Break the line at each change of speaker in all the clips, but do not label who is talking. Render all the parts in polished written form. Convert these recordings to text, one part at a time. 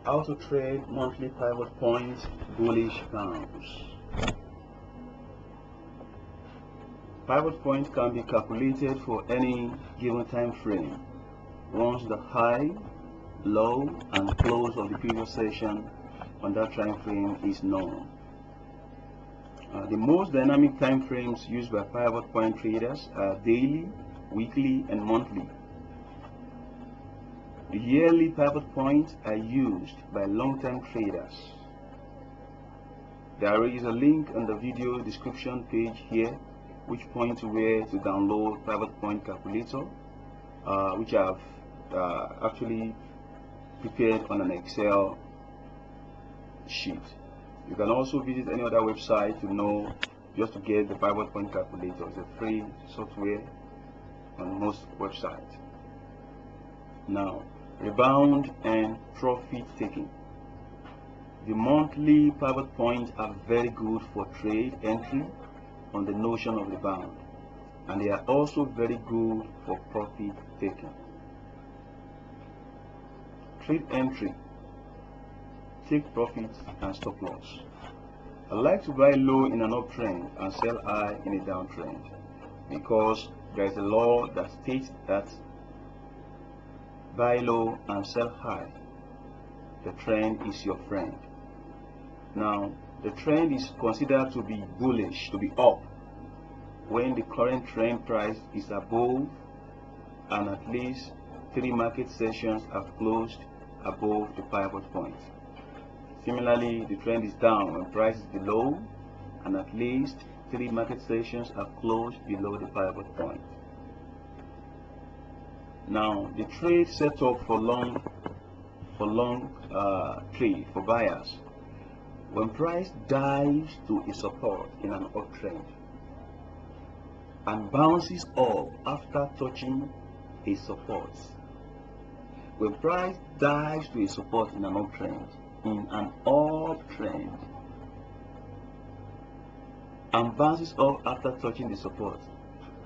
How to trade monthly pivot point bullish bounce. Pivot point can be calculated for any given time frame once the high, low, and close of the previous session on that time frame is known. The most dynamic time frames used by pivot point traders are daily, weekly, and monthly. The yearly pivot points are used by long-term traders. There is a link on the video description page here which points to where to download pivot point calculator, which I've actually prepared on an Excel sheet. You can also visit any other website to know just to get the pivot point calculator. It's a free software on most websites. Now, rebound and profit taking. The monthly pivot points are very good for trade entry on the notion of rebound, and they are also very good for profit taking. Trade entry, take profits and stop loss. I like to buy low in an uptrend and sell high in a downtrend because there is a law that states that buy low and sell high. The trend is your friend. Now, the trend is considered to be bullish, to be up, when the current trend price is above and at least 3 market sessions have closed above the pivot point. Similarly, the trend is down when price is below and at least 3 market sessions have closed below the pivot point. Now, the trade set up for long trade for buyers. When price dives to a support in an uptrend and bounces up after touching a support. When price dives to a support in an uptrend, and bounces up after touching the support,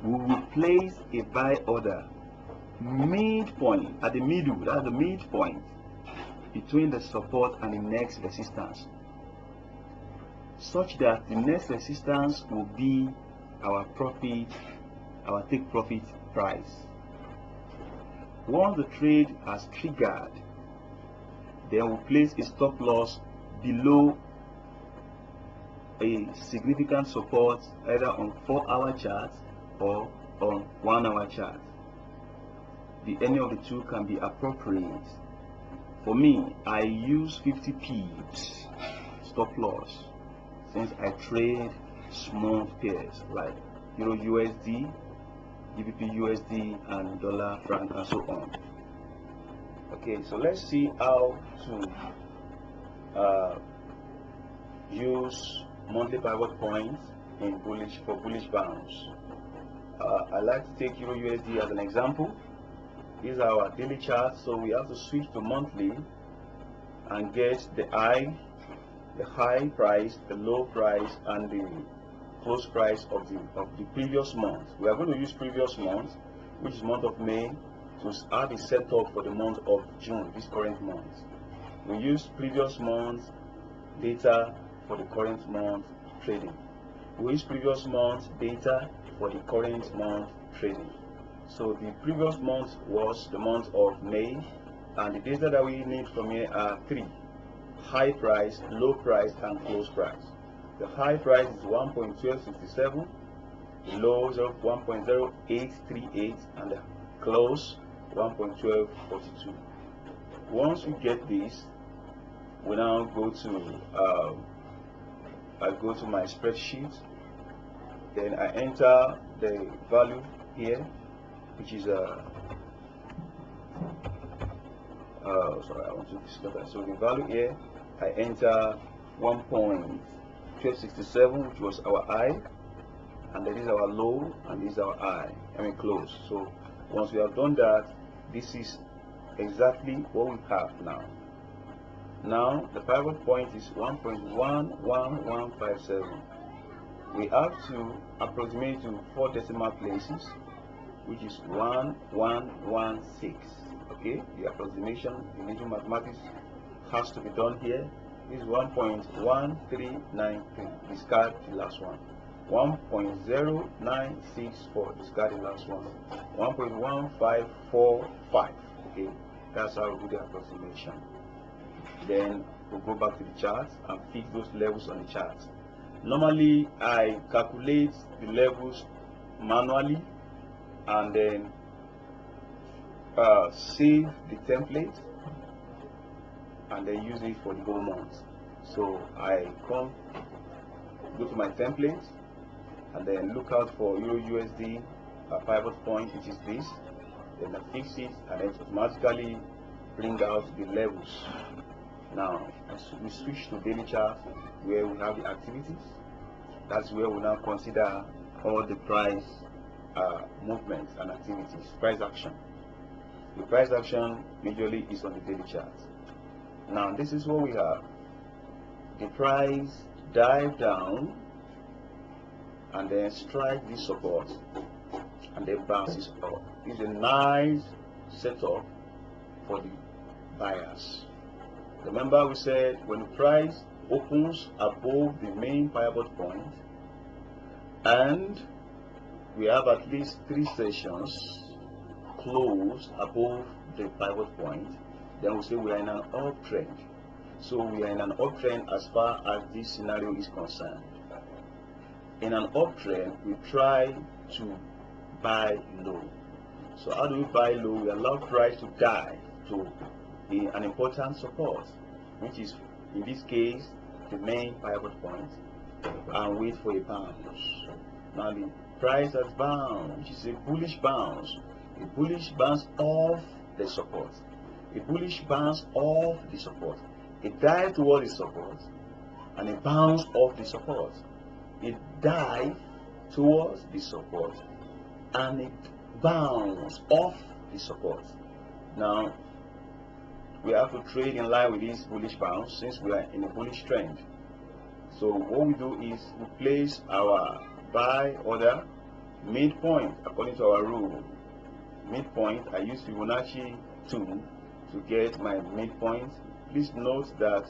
we will place a buy order midpoint, at the middle, that's the midpoint between the support and the next resistance, such that the next resistance will be our take profit price. Once the trade has triggered, then we'll place a stop loss below a significant support either on 4-hour chart or on 1-hour chart. Any of the two can be appropriate. For me, I use 50 pips stop loss since I trade small pairs like Euro USD, GBP USD, and dollar franc, and so on. Okay, so let's see how to use monthly pivot points in bullish bounce. I like to take Euro USD as an example. These are our daily charts, so we have to switch to monthly and get the high price, the low price, and the close price of the previous month. We are going to use previous month, which is month of May, to have a setup for the month of June, this current month. We use previous month data for the current month trading. We use previous month data for the current month trading. So the previous month was the month of May, and the data that we need from here are 3: high price, low price, and close price. The high price is 1.1267, the low is 1.0838, and the close 1.1242. Once we get this, we now go to I go to my spreadsheet, then I enter the value here, which is sorry, I want to discuss that. So the value here, I enter 1.1267, which was our high, and that is our low, and this is our high, close. So once we have done that, this is exactly what we have now. Now the pivot point is 1.11157. We have to approximate to 4 decimal places, which is 1116. Okay, the approximation in little mathematics has to be done here is 1.1393. Discard the last one. 1.0964. Discard the last one. 1.1545. Okay, that's how we do the approximation. Then we'll go back to the chart and fix those levels on the chart. Normally I calculate the levels manually and then save the template and then use it for the whole month. So I go to my template and then look out for Euro USD pivot point, which is this. Then I fix it and it automatically bring out the levels. Now we switch to daily chart where we have the activities. That's where we now consider all the price movements and activities, price action. The price action majorly is on the daily chart. Now this is what we have. The price dive down and then strike this support and then bounces up. It's a nice setup for the buyers. Remember we said when the price opens above the main pivot point and we have at least 3 sessions close above the pivot point, then we say we are in an uptrend. So we are in an uptrend as far as this scenario is concerned. In an uptrend, we try to buy low. So how do we buy low? We allow price to dive to an important support, which is in this case the main pivot point, and wait for a bounce. Now the price has bounced, which is a bullish bounce. A bullish bounce off the support. A bullish bounce off the support. A dive towards the support and a bounce off the support. A dive towards the support and a bounce off the support. Now we have to trade in line with this bullish bounce since we are in a bullish trend. So what we do is we place our buy order midpoint according to our rule. Midpoint, I use Fibonacci 2 to get my midpoint. Please note that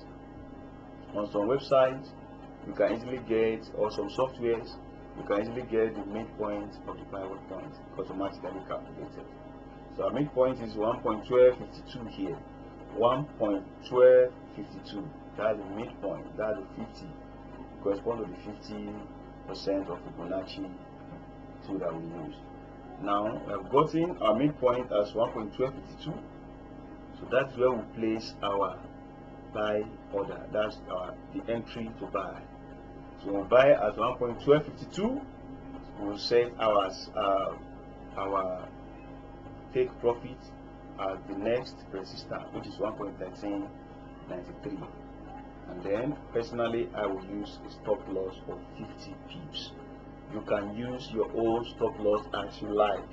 on some websites you can easily get, or some softwares you can easily get the midpoint of the pivot point automatically calculated. So our midpoint is 1.1252 here. 1.1252. That's the midpoint. That's the 50. It corresponds to the 50% of Fibonacci 2 that we use. Now we have gotten our midpoint as 1.1252. So that's where we place our buy order. That's the entry to buy. So we'll buy at 1.1252. We'll set our take profit as the next resistance, which is 1.1393. And then personally I will use a stop loss of 50 pips. You can use your own stop loss as you like.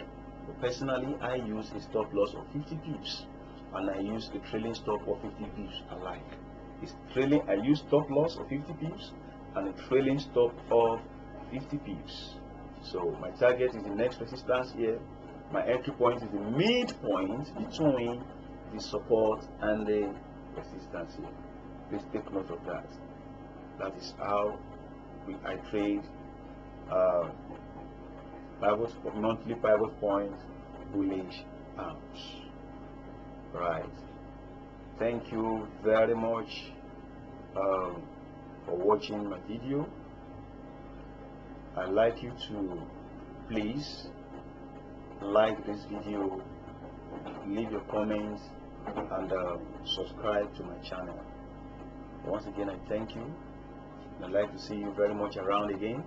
But personally I use a stop loss of 50 pips and I use a trailing stop of 50 pips alike. I use stop loss of 50 pips and a trailing stop of 50 pips. So my target is the next resistance here. My entry point is the midpoint between the support and the resistance here. Please take note of that. That is how I trade monthly pivot point bullish bounce. Right. Thank you very much for watching my video. I'd like you to please like this video, leave your comments, and subscribe to my channel. Once again, I thank you. I'd like to see you very much around again.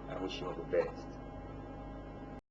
I wish you all the best.